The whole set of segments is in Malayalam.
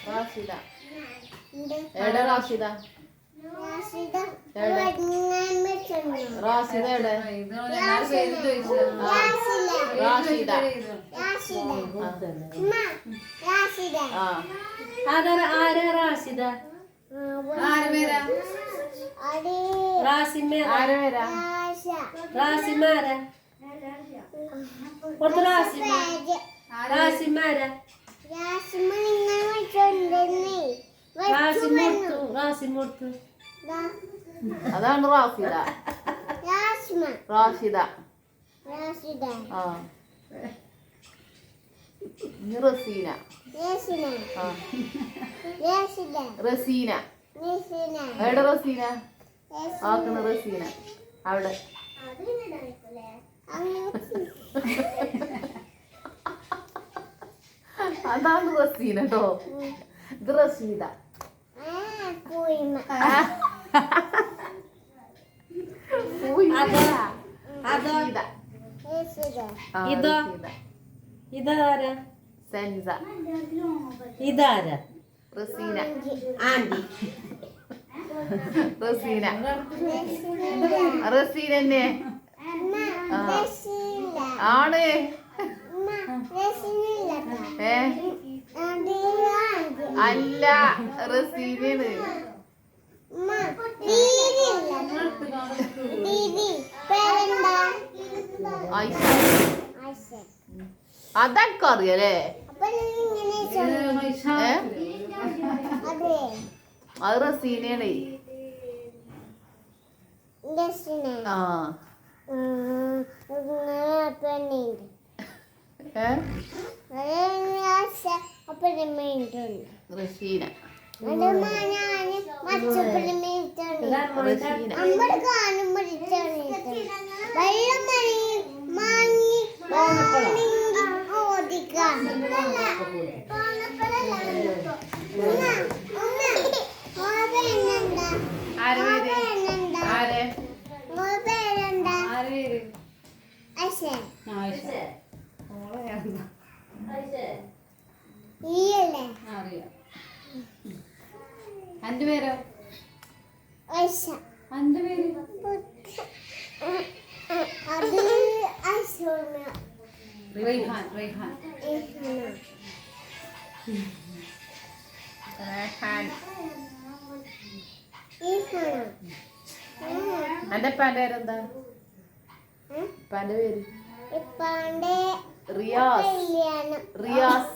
റാഷിദ. എവിടെ റാഷിദ? റാഷിദ എവിടെ? റാഷിദ. ആരാ റാഷിദ? റാസിമാരാ പുറത്ത് റാസിമാരാ റാസിമോർത്ത് അതാണ് റാഷിദ. റാഷിദ. ആ റസീന. റസീന. എവിടെ റസീന? ആക്കണ റസീന അവിടെ. അതാണ് റസീന കേട്ടോ. ഇത് റഷീദ. ഇതാരാ? സെൻസ. ഇതാരാ? റസീന. ആന്റി. റസീന. റസീന തന്നെ ആണ്. അല്ല റസീനാണ്. അതൊക്കെ അറിയല്ലേ? അത് റസീനയാണ്. ആ റസീന. അന്റെ പേരോ? അന്റെ പേര്? റൈഹാൻ. റൈഹാൻ. എന്റെ ഉപ്പാന്റെ പേരെന്താ? ഉപ്പാന്റെ പേര് റിയാസ്. റിയാസ്.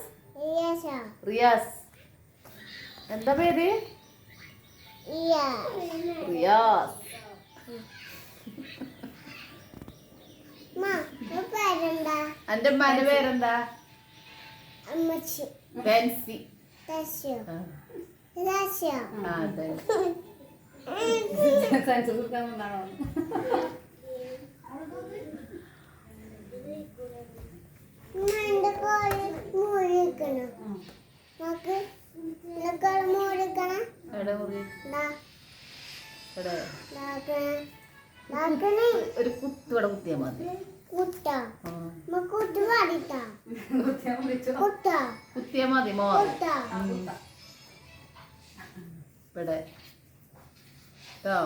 റിയാസ്. എന്താ പേര്? റിയാസ്. എന്റെ ഉമ്മാന്റെ പേരെന്താ? ബെൻസി. അതെ. ഒരു കുത്തോടെ കുത്തിയാ മതി. കുത്തിയാ മതി. ഇവിടെ കേട്ടോ.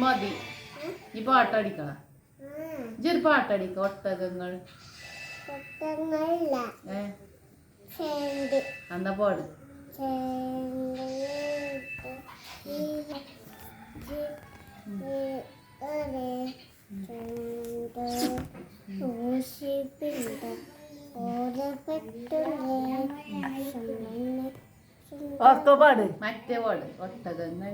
മതി. നീ പാട്ടടിക്ക. ഇതൊരു പാട്ടടിക്ക. ഒട്ടകങ്ങൾ. എന്നാ പാട്. പാട്. മറ്റേ പാട്. ഒട്ടകങ്ങൾ.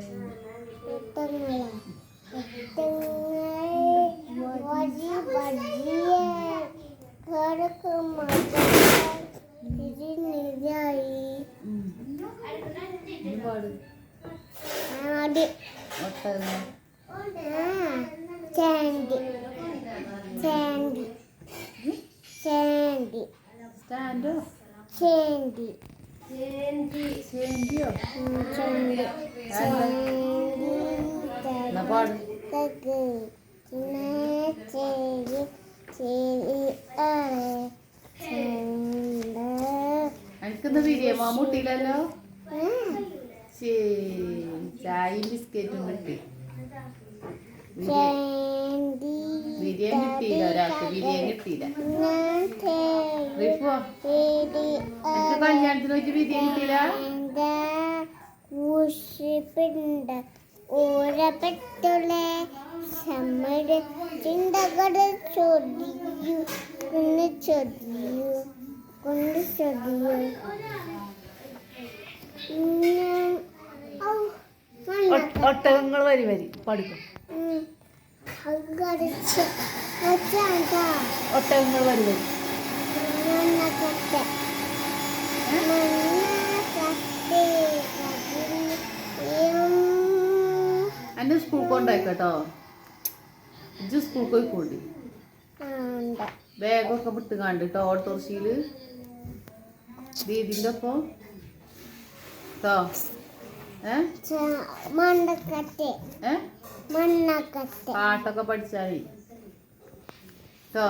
എനിക്കൊന്ന് ബിരിയാണി മാമൂട്ടിയില്ലല്ലോ. ചായയും ബിസ്ക്കറ്റും കിട്ടി. ബിരിയാണി കിട്ടിയില്ല, ഒരാൾക്ക് ബിരിയാണി കിട്ടിയില്ല. എനിക്ക് കല്യാണത്തിന് വെച്ച് ബിരിയാണി കിട്ടിയില്ല. ചിന്തകളെ ഒട്ടകങ്ങൾ വരി വരി പഠിക്കും. ഒട്ടകങ്ങൾ വരി വരി. എന്നെ സ്കൂൾ കൊണ്ടായിക്കോട്ടോ. ഇജ്ജ് സ്കൂൾ പോയിക്കോണ്ടി. ബാഗൊക്കെ വിട്ട് കണ്ടിട്ടോ ഓട്ടോറിക്ഷയില് ദീദിന്റെ ഒപ്പം കേട്ടോ. പാട്ടൊക്കെ പഠിച്ചായി കേട്ടോ.